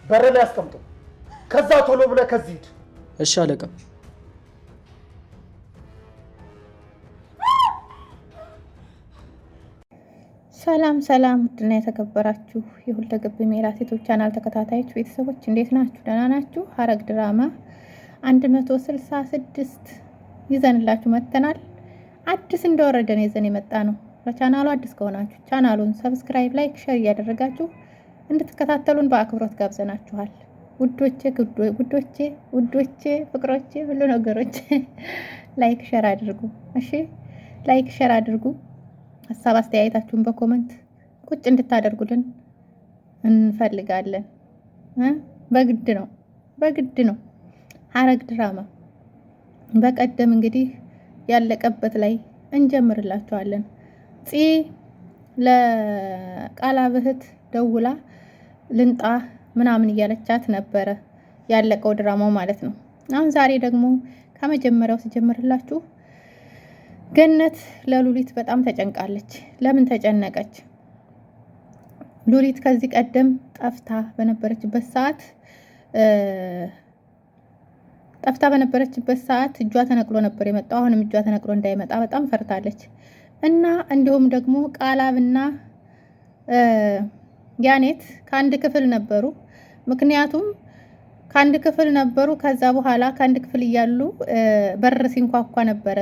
በር ላይ አስቀምጠው። ከዛ ቶሎ ብለህ ከዚህ ሂድ። እሺ አለቃ። ሰላም ሰላም፣ ውድና የተከበራችሁ የሁለገብ ሜላት ዩቲዩብ ቻናል ተከታታዮች ቤተሰቦች እንዴት ናችሁ? ደህና ናችሁ? ሐረግ ድራማ 166 ይዘንላችሁ መጥተናል። አዲስ እንደወረደ ነው ይዘን የመጣ ነው። ለቻናሉ አዲስ ከሆናችሁ ቻናሉን ሰብስክራይብ፣ ላይክ፣ ሼር እያደረጋችሁ እንድትከታተሉን በአክብሮት ጋብዘናችኋል። ውዶቼ ፍቅሮቼ ሁሉ ነገሮች ላይክ ሼር አድርጉ። እሺ ላይክ ሼር አድርጉ። ሀሳብ አስተያየታችሁን በኮመንት ቁጭ እንድታደርጉልን እንፈልጋለን። በግድ ነው። ሐረግ ድራማ በቀደም እንግዲህ ያለቀበት ላይ እንጀምርላችኋለን። ፂ ለቃላብ እህት ደውላ ልንጣ ምናምን እያለቻት ነበረ ያለቀው ድራማው ማለት ነው። አሁን ዛሬ ደግሞ ከመጀመሪያው ሲጀምርላችሁ ገነት ለሉሊት በጣም ተጨንቃለች። ለምን ተጨነቀች? ሉሊት ከዚህ ቀደም ጠፍታ በነበረችበት ሰዓት እጇ ተነቅሎ ነበር የመጣው። አሁንም እጇ ተነቅሎ እንዳይመጣ በጣም ፈርታለች። እና እንዲሁም ደግሞ ቃላብና ያኔት ከአንድ ክፍል ነበሩ። ምክንያቱም ከአንድ ክፍል ነበሩ። ከዛ በኋላ ከአንድ ክፍል እያሉ በር ሲንኳኳ ነበረ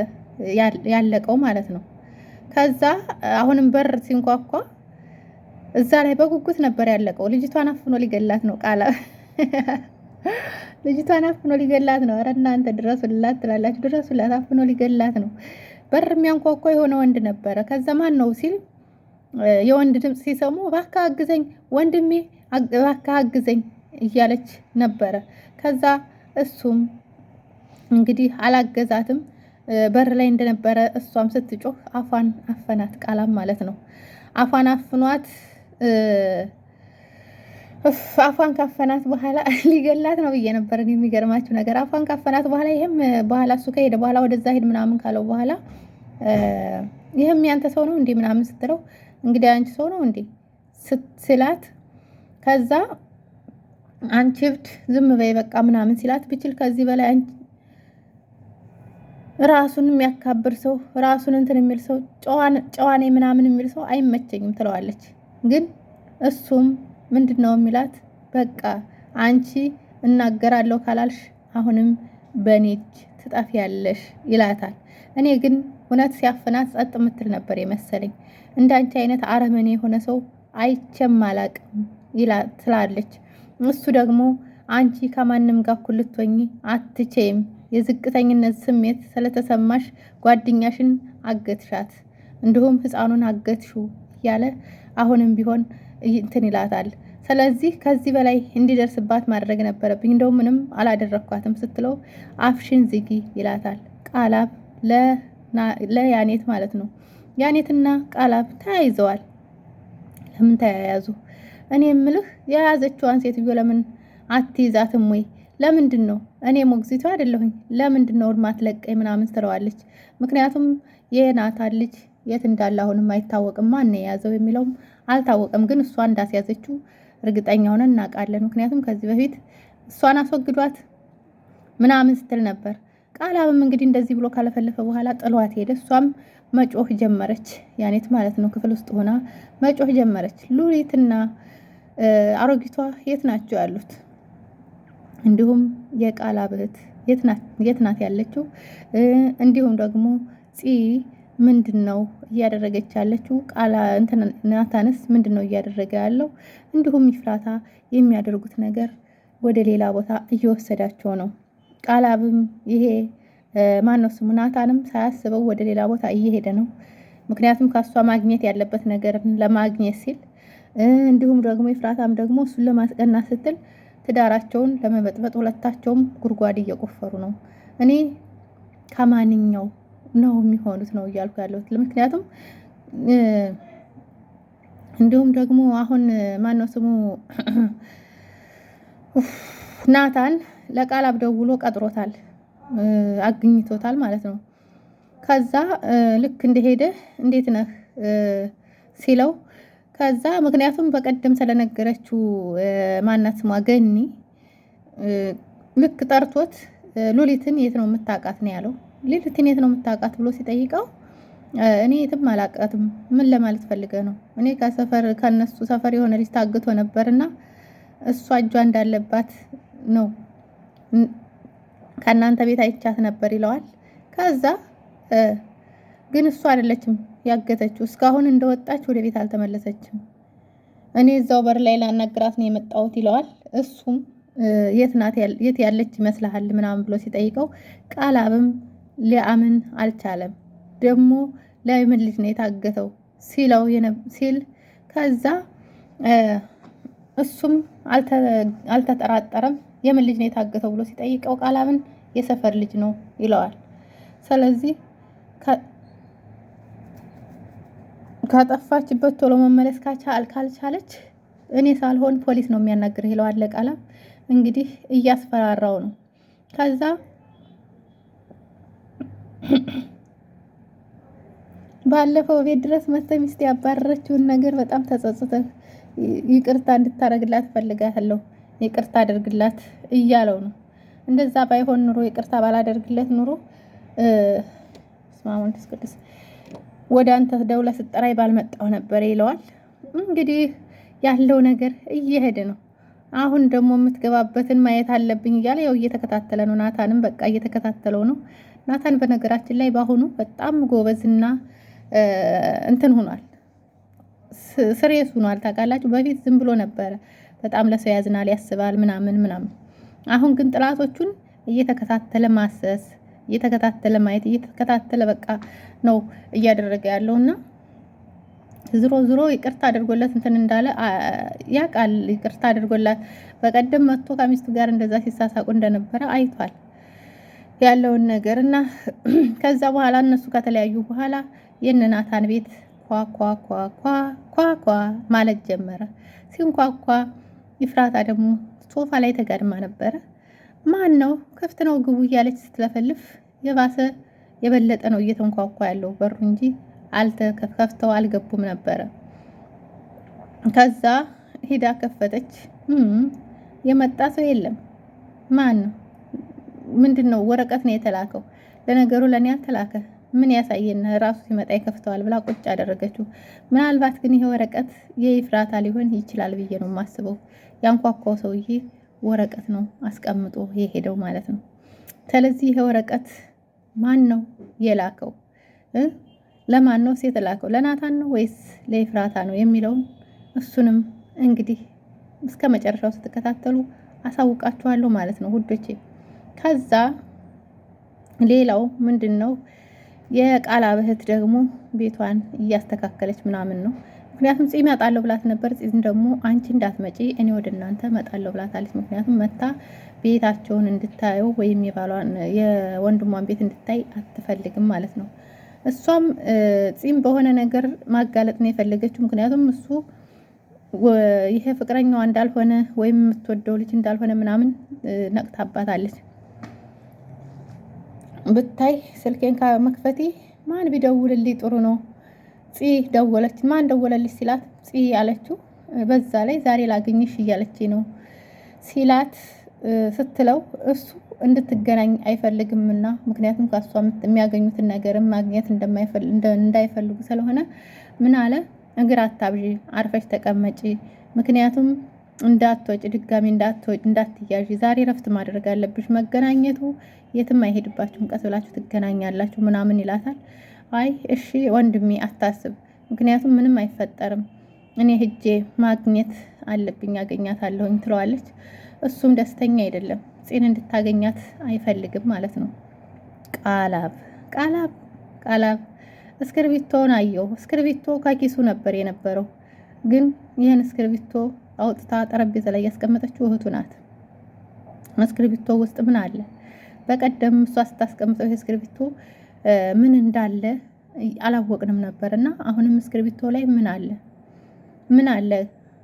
ያለቀው ማለት ነው። ከዛ አሁንም በር ሲንኳኳ እዛ ላይ በጉጉት ነበር ያለቀው። ልጅቷን አፍኖ ሊገላት ነው ቃላብ ልጅቷን አፍኖ ሊገላት ነው። ኧረ እናንተ ድረሱላት ትላላችሁ፣ ድረሱላት። አፍኖ ሊገላት ነው። በር የሚያንኳኳ የሆነ ወንድ ነበረ። ከዛ ማን ነው ሲል የወንድ ድምፅ ሲሰሙ እባክህ አግዘኝ ወንድሜ፣ እባክህ አግዘኝ እያለች ነበረ። ከዛ እሱም እንግዲህ አላገዛትም። በር ላይ እንደነበረ እሷም ስትጮህ አፏን አፈናት ቃላም ማለት ነው። አፏን አፍኗት አፏን ካፈናት በኋላ ሊገላት ነው ብዬ ነበር። የሚገርማችሁ ነገር አፏን ካፈናት በኋላ ይሄም በኋላ እሱ ከሄደ በኋላ ወደዛ ሄድ ምናምን ካለው በኋላ ይሄም ያንተ ሰው ነው እንዴ ምናምን ስትለው እንግዲህ አንቺ ሰው ነው እንዴ ስላት ከዛ አንቺ ብድ ዝም በይ በቃ ምናምን ሲላት ብችል ከዚህ በላይ አንቺ ራሱን የሚያካብር ሰው ራሱን እንትን የሚል ሰው ጨዋኔ ምናምን የሚል ሰው አይመቸኝም ትለዋለች። ግን እሱም ምንድነው የሚላት በቃ አንቺ እናገራለሁ ካላልሽ አሁንም በኔ እጅ ትጠፊያለሽ ይላታል። እኔ ግን እውነት ሲያፍናት ጸጥ የምትል ነበር የመሰለኝ። እንዳንቺ አይነት አረመኔ የሆነ ሰው አይቼም አላቅም ትላለች። እሱ ደግሞ አንቺ ከማንም ጋር እኩል ልትሆኚ አትቼም፣ የዝቅተኝነት ስሜት ስለተሰማሽ ጓደኛሽን አገትሻት፣ እንዲሁም ህፃኑን አገትሽው እያለ አሁንም ቢሆን እንትን ይላታል። ስለዚህ ከዚህ በላይ እንዲደርስባት ማድረግ ነበረብኝ፣ እንደው ምንም አላደረኳትም ስትለው አፍሽን ዝጊ ይላታል። ቃላብ ለያኔት ማለት ነው። ያኔትና ቃላብ ተያይዘዋል። ለምን ተያያዙ? እኔ የምልህ የያዘችዋን ሴትዮ ለምን አትይዛትም ወይ? ለምንድን ነው እኔ ሞግዚቷ አይደለሁኝ? ለምንድን ነው ማትለቀኝ ምናምን ትለዋለች። ምክንያቱም የናታን ልጅ የት እንዳለ አሁንም አይታወቅም። ማን የያዘው የሚለውም አልታወቀም። ግን እሷ እንዳስያዘችው እርግጠኛ ሆነን እናውቃለን። ምክንያቱም ከዚህ በፊት እሷን አስወግዷት ምናምን ስትል ነበር። ቃላብም እንግዲህ እንደዚህ ብሎ ካለፈለፈ በኋላ ጥሏት ሄደ። እሷም መጮህ ጀመረች፣ ያኔት ማለት ነው። ክፍል ውስጥ ሆና መጮህ ጀመረች። ሉሊትና አሮጊቷ የት ናቸው ያሉት? እንዲሁም የቃላብ እህት የት ናት ያለችው? እንዲሁም ደግሞ ፂ ምንድነው እያደረገች ያለችው? ናታንስ ምንድነው እያደረገ ያለው? እንዲሁም ይፍራታ የሚያደርጉት ነገር ወደ ሌላ ቦታ እየወሰዳቸው ነው። ቃላብም ይሄ ማነው ስሙ ናታንም ሳያስበው ወደ ሌላ ቦታ እየሄደ ነው። ምክንያቱም ከሷ ማግኘት ያለበት ነገር ለማግኘት ሲል፣ እንዲሁም ደግሞ ይፍራታም ደግሞ እሱን ለማስቀናት ስትል ትዳራቸውን ለመበጥበጥ ሁለታቸውም ጉድጓድ እየቆፈሩ ነው። እኔ ከማንኛው ነው የሚሆኑት ነው እያልኩ ያለሁት። ምክንያቱም እንዲሁም ደግሞ አሁን ማነው ስሙ ናታን ለቃላብ ደውሎ ቀጥሮታል፣ አግኝቶታል ማለት ነው። ከዛ ልክ እንደሄደ እንዴት ነህ ሲለው ከዛ ምክንያቱም በቀደም ስለነገረችው ማናት ስሟ ገኒ ልክ ጠርቶት ሉሊትን የት ነው የምታውቃት ነው ያለው። ሉሊትን የት ነው የምታውቃት ብሎ ሲጠይቀው እኔ የትም አላውቃትም፣ ምን ለማለት ፈልገ ነው? እኔ ከነሱ ሰፈር የሆነ ልጅ ታግቶ ነበርና እሷ እጇ እንዳለባት ነው ከእናንተ ቤት አይቻት ነበር ይለዋል። ከዛ ግን እሷ አይደለችም ያገተችው፣ እስካሁን እንደወጣች ወደ ቤት አልተመለሰችም፣ እኔ እዛው በር ላይ ላናግራት ነው የመጣሁት ይለዋል። እሱም የት ያለች ይመስልሃል ምናምን ብሎ ሲጠይቀው ቃላብም ሊያምን አልቻለም። ደግሞ ለምን ልጅ ነው የታገተው ሲል ከዛ እሱም አልተጠራጠረም። የምን ልጅ ነው የታገተው ብሎ ሲጠይቀው ቃላብን የሰፈር ልጅ ነው ይለዋል። ስለዚህ ካጠፋችበት ቶሎ መመለስ ካልቻለች እኔ ሳልሆን ፖሊስ ነው የሚያናግር ይለዋል። ለቃላብ እንግዲህ እያስፈራራው ነው። ከዛ ባለፈው ቤት ድረስ መጥተህ ሚስት ያባረረችውን ነገር በጣም ተጸጽተህ ይቅርታ እንድታረግላት ፈልጋለሁ፣ ይቅርታ አድርግላት እያለው ነው። እንደዛ ባይሆን ኑሮ ይቅርታ ባላደርግለት ኑሮ ስማሙንስ ቅዱስ ወደ አንተ ደውላ ስጠራይ ባልመጣው ነበር ይለዋል። እንግዲህ ያለው ነገር እየሄደ ነው። አሁን ደግሞ የምትገባበትን ማየት አለብኝ እያለ ያው እየተከታተለ ነው። ናታንም በቃ እየተከታተለው ነው። ናታን በነገራችን ላይ ባሁኑ በጣም ጎበዝና እንትን ሆኗል፣ ስሬስ ሆኗል። ታውቃላችሁ በፊት ዝም ብሎ ነበረ፣ በጣም ለሰው ያዝናል፣ ያስባል ምናምን። አሁን ግን ጥላቶቹን እየተከታተለ ማሰስ፣ እየተከታተለ ማየት፣ እየተከታተለ በቃ ነው እያደረገ ያለውና ዝሮ ይቅርታ አድርጎለት እንትን እንዳለ ያውቃል። ይቅርታ አድርጎላት በቀደም መጥቶ ከሚስቱ ጋር እንደዛ ሲሳሳቁ እንደነበረ አይቷል ያለውን ነገር እና ከዛ በኋላ እነሱ ከተለያዩ በኋላ የናታን ቤት ኳ ማለት ጀመረ። ሲንኳኳ ይፍራታ ደግሞ ሶፋ ላይ ተጋድማ ነበረ። ማን ነው ክፍት ነው ግቡ እያለች ስትለፈልፍ የበለጠ ነው እየተንኳኳ ያለው በሩ እንጂ ከፍተው አልገቡም ነበረ። ከዛ ሂዳ ከፈተች። የመጣ ሰው የለም። ማን ነው? ምንድነው? ወረቀት ነው የተላከው። ለነገሩ ለኔ አልተላከ፣ ምን ያሳየን? ራሱ ሲመጣ ይከፍተዋል ብላ ቁጭ አደረገችው። ምናልባት ግን ይሄ ወረቀት የይፍራታ ሊሆን ይችላል ብዬ ነው የማስበው። ያንኳኳው ሰውዬ ወረቀት ነው አስቀምጦ የሄደው ማለት ነው። ስለዚህ ይሄ ወረቀት ማን ነው የላከው? ለማን ነው የተላከው? ለናታን ነው ወይስ ለይፍራታ ነው የሚለውን እሱንም እንግዲህ እስከ መጨረሻው ስትከታተሉ አሳውቃችኋለሁ ማለት ነው ውዶቼ። ከዛ ሌላው ምንድነው የቃላብ እህት ደግሞ ቤቷን እያስተካከለች ምናምን ነው። ምክንያቱም ጽ እመጣለሁ ብላት ነበር። ጽን ደግሞ አንቺ እንዳትመጪ እኔ ወደ እናንተ እመጣለሁ ብላታለች። ምክንያቱም መታ ቤታቸውን እንድታየው ወይም የወንድሟን ቤት እንድታይ አትፈልግም ማለት ነው። እሷም ጽም በሆነ ነገር ማጋለጥ ነው የፈለገችው። ምክንያቱም እሱ ይሄ ፍቅረኛዋ እንዳልሆነ ወይም የምትወደው ልጅ እንዳልሆነ ምናምን ነቅታባታለች። ብታይ ስልኬን ከመክፈቴ ማን ቢደውልልኝ ጥሩ ነው? ጽ ደወለች። ማን ደወለልሽ ሲላት ጽ ያለችው በዛ ላይ ዛሬ ላገኝሽ እያለች ነው ሲላት ስትለው እሱ እንድትገናኝ አይፈልግምና ምክንያቱም ከሷ የሚያገኙትን ነገርም ማግኘት እንዳይፈልጉ ስለሆነ ምን አለ፣ እግር አታብዢ፣ አርፈሽ ተቀመጪ፣ ምክንያቱም እንዳትወጪ ድጋሚ እንዳትያዢ፣ ዛሬ ረፍት ማድረግ አለብሽ፣ መገናኘቱ የትም አይሄድባችሁም፣ ቀስ ብላችሁ ትገናኛላችሁ ምናምን ይላታል። አይ እሺ ወንድሜ አታስብ፣ ምክንያቱም ምንም አይፈጠርም፣ እኔ ሂጄ ማግኘት አለብኝ፣ አገኛታለሁኝ ትለዋለች። እሱም ደስተኛ አይደለም፣ ጽን እንድታገኛት አይፈልግም ማለት ነው። ቃላብ እስክርቢቶውን አየው። እስክርቢቶ ከኪሱ ነበር የነበረው፣ ግን ይህን እስክርቢቶ አውጥታ ጠረጴዛ ላይ ያስቀመጠችው እህቱ ናት። እስክርቢቶ ውስጥ ምን አለ? በቀደም እሷ ስታስቀምጠው ይሄ እስክርቢቶ ምን እንዳለ አላወቅንም ነበርና አሁንም እስክርቢቶ ላይ ምን አለ?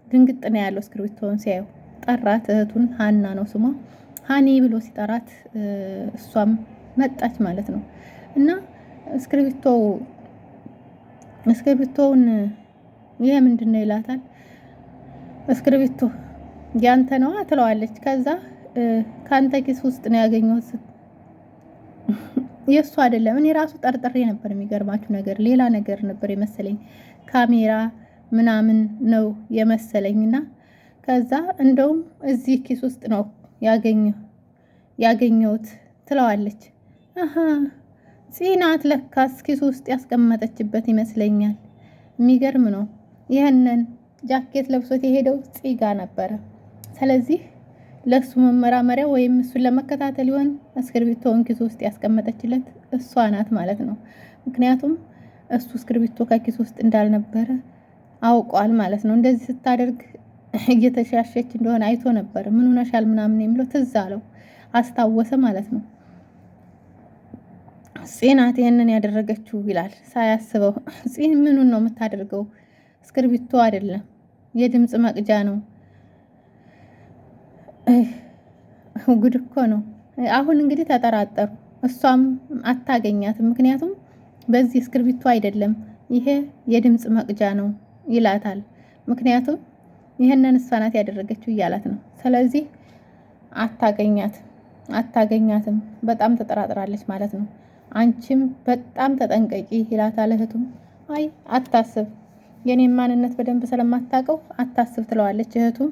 ድንግጥ ነው ያለው። እስክርቢቶውን ሲያየው ጠራት። እህቱን ሀና ነው ስሟ። ሀኒ ብሎ ሲጠራት እሷም መጣች ማለት ነው። እና እስክርቢቶውን ይሄ ምንድን ነው ይላታል። እስክርቢቶ ያንተ ነዋ ትለዋለች። ከዛ ካንተ ኪስ ውስጥ ነው ያገኘሁት። የእሱ አይደለም። እኔ ራሱ ጠርጥሬ ነበር። የሚገርማችሁ ነገር ሌላ ነገር ነበር የመሰለኝ፣ ካሜራ ምናምን ነው የመሰለኝና ከዛ እንደውም እዚህ ኪስ ውስጥ ነው ያገኘሁት ትለዋለች። አሀ ጽናት ለካስ ኪስ ውስጥ ያስቀመጠችበት ይመስለኛል። የሚገርም ነው። ይህንን ጃኬት ለብሶት የሄደው ጽጋ ነበረ። ስለዚህ ለሱ መመራመሪያ ወይም እሱን ለመከታተል ይሆን እስክርቢቶውን ኪስ ውስጥ ያስቀመጠችለት እሷ ናት ማለት ነው። ምክንያቱም እሱ እስክርቢቶ ከኪስ ውስጥ እንዳልነበረ አውቋል ማለት ነው። እንደዚህ ስታደርግ እየተሻሸች እንደሆነ አይቶ ነበር። ምን ሆነሻል ምናምን የሚለው ትዝ አለው፣ አስታወሰ ማለት ነው። ጽናት ይሄንን ያደረገችው ይላል ሳያስበው። ጽን ምኑን ነው የምታደርገው? እስክርቢቶ አይደለም የድምጽ መቅጃ ነው። ጉድ እኮ ነው። አሁን እንግዲህ ተጠራጠሩ። እሷም አታገኛትም። ምክንያቱም በዚህ እስክርቢቶ አይደለም ይሄ የድምጽ መቅጃ ነው ይላታል። ምክንያቱም ይሄንን እሷ ናት ያደረገችው እያላት ነው። ስለዚህ አታገኛትም። በጣም ተጠራጥራለች ማለት ነው። አንቺም በጣም ተጠንቀቂ ይላታል። እህቱም አይ አታስብ፣ የኔን ማንነት በደንብ ስለማታውቀው አታስብ ትለዋለች። እህቱም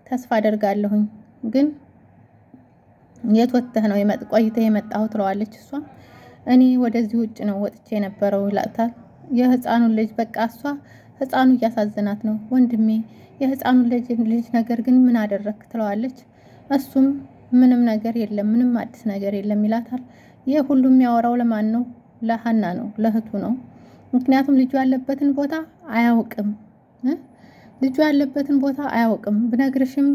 ተስፋ አደርጋለሁኝ፣ ግን የት ወጥተህ ነው ቆይተህ የመጣኸው ትለዋለች። እሷም እኔ ወደዚህ ውጭ ነው ወጥቼ የነበረው ይላታል። የህፃኑን ልጅ በቃ እሷ ህፃኑ እያሳዘናት ነው ወንድሜ፣ የህፃኑን ልጅ ነገር ግን ምን አደረክ ትለዋለች። እሱም ምንም ነገር የለም፣ ምንም አዲስ ነገር የለም ይላታል። ይህ ሁሉም የሚያወራው ለማን ነው? ለሀና ነው፣ ለእህቱ ነው። ምክንያቱም ልጁ ያለበትን ቦታ አያውቅም። ብነግርሽም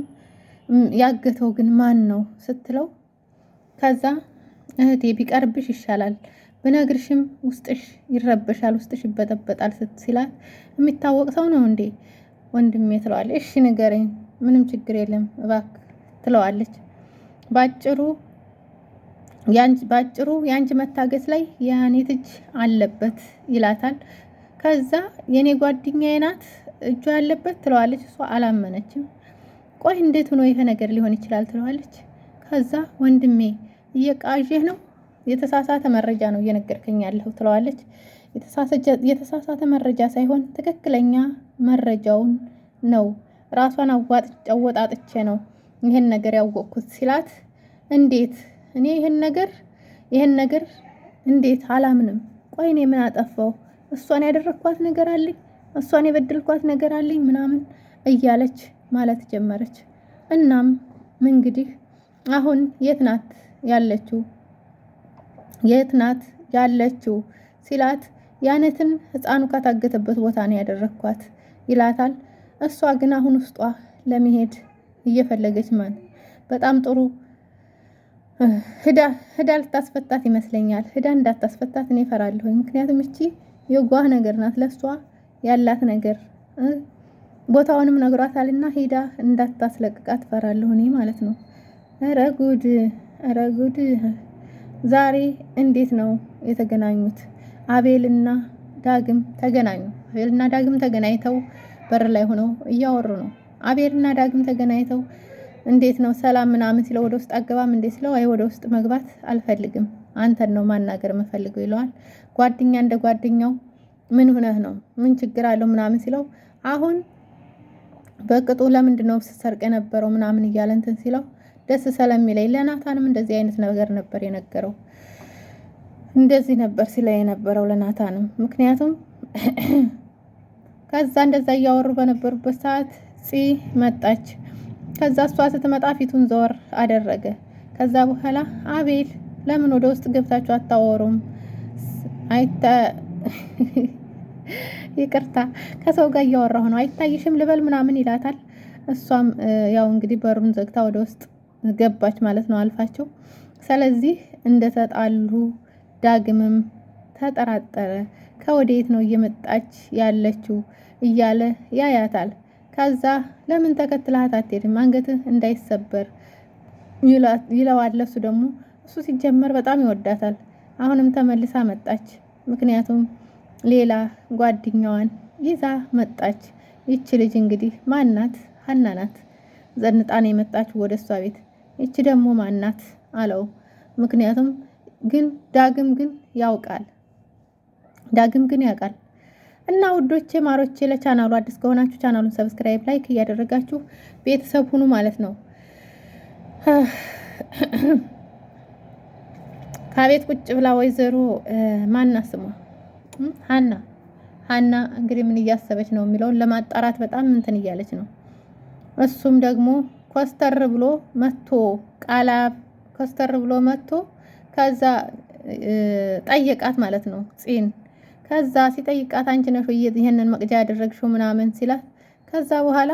ያገተው ግን ማን ነው ስትለው፣ ከዛ እህቴ ቢቀርብሽ ይሻላል፣ ብነግርሽም ውስጥሽ ይረበሻል፣ ውስጥሽ ይበጠበጣል ሲላት፣ የሚታወቅ ሰው ነው እንዴ ወንድሜ ትለዋለች። እሺ ንገረኝ፣ ምንም ችግር የለም እባክህ ትለዋለች። ባጭሩ የአንቺ መታገስ ላይ የኔት እጅ አለበት ይላታል። ከዛ የኔ ጓደኛዬ ናት እጇ ያለበት ትለዋለች። እሷ አላመነችም። ቆይ እንዴት ሆኖ ይሄ ነገር ሊሆን ይችላል ትለዋለች። ከዛ ወንድሜ እየቃዠህ ነው፣ የተሳሳተ መረጃ ነው እየነገርከኝ ያለኸው ትለዋለች። የተሳሳተ መረጃ ሳይሆን ትክክለኛ መረጃውን ነው፣ ራሷን አወጣጥቼ ነው ይሄን ነገር ያወቅኩት ሲላት፣ እንዴት እኔ ይሄን ነገር እንዴት አላምንም? ቆይ እኔ ምን አጠፋው? እሷን ያደረኳት ነገር አለኝ፣ እሷን የበደልኳት ነገር አለኝ ምናምን እያለች ማለት ጀመረች። እናም እንግዲህ አሁን የት ናት ያለችው ሲላት፣ ያነትን ህፃኑ ካታገተበት ቦታ ነው ያደረኳት ይላታል። እሷ ግን አሁን ውስጧ ለመሄድ እየፈለገች በጣም ጥሩ ህዳ ልታስፈታት ይመስለኛል። ህዳ እንዳታስፈታት እኔ እፈራለሁ። ምክንያቱም እቺ የጓህ ነገር ናት፣ ለሷ ያላት ነገር ቦታውንም ነግሯታልና ሄዳ እንዳታስለቅቃት እፈራለሁ እኔ ማለት ነው። ኧረ ጉድ! ዛሬ እንዴት ነው የተገናኙት? አቤልና ዳግም ተገናኝተው በር ላይ ሆነው እያወሩ ነው። አቤልና ዳግም ተገናኝተው እንዴት ነው ሰላም ምናምን ሲለው፣ ወደ ውስጥ አገባም እንዴ ሲለው፣ አይ ወደ ውስጥ መግባት አልፈልግም፣ አንተን ነው ማናገር የምፈልገው ይለዋል። ጓደኛ እንደ ጓደኛው ምን ሆነህ ነው? ምን ችግር አለው ምናምን ሲለው፣ አሁን በቅጡ ለምንድን ነው ስትሰርቅ የነበረው ምናምን እያለ እንትን ሲለው፣ ደስ ስለሚለኝ ለናታንም እንደዚህ አይነት ነገር ነበር የነገረው። እንደዚህ ነበር ሲለው የነበረው ለናታንም። ምክንያቱም ከዛ እንደዛ እያወሩ በነበሩበት ሰዓት መጣች። ከዛ እሷ ስትመጣ ፊቱን ዘወር አደረገ። ከዛ በኋላ አቤል ለምን ወደ ውስጥ ገብታችሁ አታወሩም? ይቅርታ ከሰው ጋር እያወራሁ ነው፣ አይታይሽም ልበል ምናምን ይላታል። እሷም ያው እንግዲህ በሩን ዘግታ ወደ ውስጥ ገባች ማለት ነው አልፋቸው። ስለዚህ እንደተጣሉ ዳግምም ተጠራጠረ። ከወዴት ነው እየመጣች ያለችው እያለ ያያታል። ከዛ ለምን ተከትላት አትሄድም? አንገትህ እንዳይሰበር ይለዋል። እሱ ደግሞ እሱ ሲጀመር በጣም ይወዳታል። አሁንም ተመልሳ መጣች። ምክንያቱም ሌላ ጓደኛዋን ይዛ መጣች። ይቺ ልጅ እንግዲህ ማናት? ሀና ናት። ዘንጣን የመጣች ወደ እሷ ቤት። ይቺ ደግሞ ማናት አለው። ምክንያቱም ግን ዳግም ግን ያውቃል። እና ውዶቼ ማሮቼ ለቻናሉ አዲስ ከሆናችሁ ቻናሉን ሰብስክራይብ፣ ላይክ እያደረጋችሁ ቤተሰብ ሁኑ ማለት ነው። ከቤት ቁጭ ብላ ወይዘሮ ማና ስሟ ሀና እንግዲህ ምን እያሰበች ነው የሚለውን ለማጣራት በጣም እንትን እያለች ነው። እሱም ደግሞ ኮስተር ብሎ መጥቶ ከዛ ጠየቃት ማለት ነው ፂን። ከዛ ሲጠይቃት አንቺ ነሽ ወይ ይሄንን መቅጃ ያደረግሽው ምናምን ሲላት፣ ከዛ በኋላ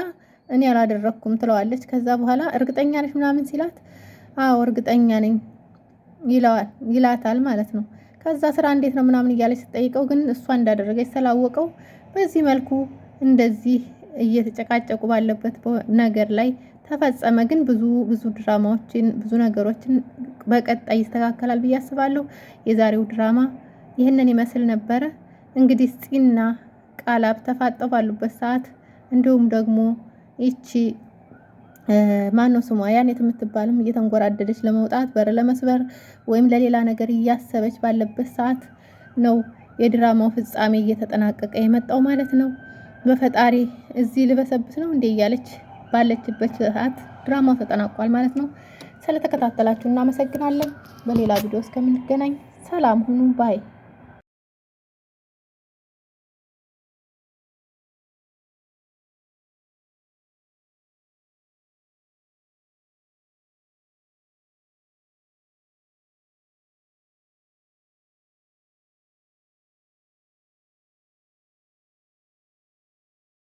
እኔ አላደረኩም ትለዋለች። ከዛ በኋላ እርግጠኛ ነሽ ምናምን ሲላት፣ አዎ እርግጠኛ ነኝ ይላታል ማለት ነው። ከዛ ስራ እንዴት ነው ምናምን እያለች ስትጠይቀው ግን እሷ እንዳደረገች ስላወቀው በዚህ መልኩ እንደዚህ እየተጨቃጨቁ ባለበት ነገር ላይ ተፈጸመ። ግን ብዙ ድራማዎችን ብዙ ነገሮችን በቀጣይ ይስተካከላል ብዬ አስባለሁ። የዛሬው ድራማ ይህንን ይመስል ነበረ። እንግዲህ ፂና ቃላብ ተፋጠው ባሉበት ሰዓት እንዲሁም ደግሞ ይቺ ማነው ስሟ ያኔት የምትባልም እየተንጎራደደች ለመውጣት በር ለመስበር ወይም ለሌላ ነገር እያሰበች ባለበት ሰዓት ነው የድራማው ፍጻሜ እየተጠናቀቀ የመጣው ማለት ነው። በፈጣሪ እዚህ ልበሰብስ ነው እንዴ እያለች ባለችበት ሰዓት ድራማው ተጠናቋል ማለት ነው። ስለተከታተላችሁ እናመሰግናለን። በሌላ ቪዲዮ እስከምንገናኝ ሰላም ሁኑ ባይ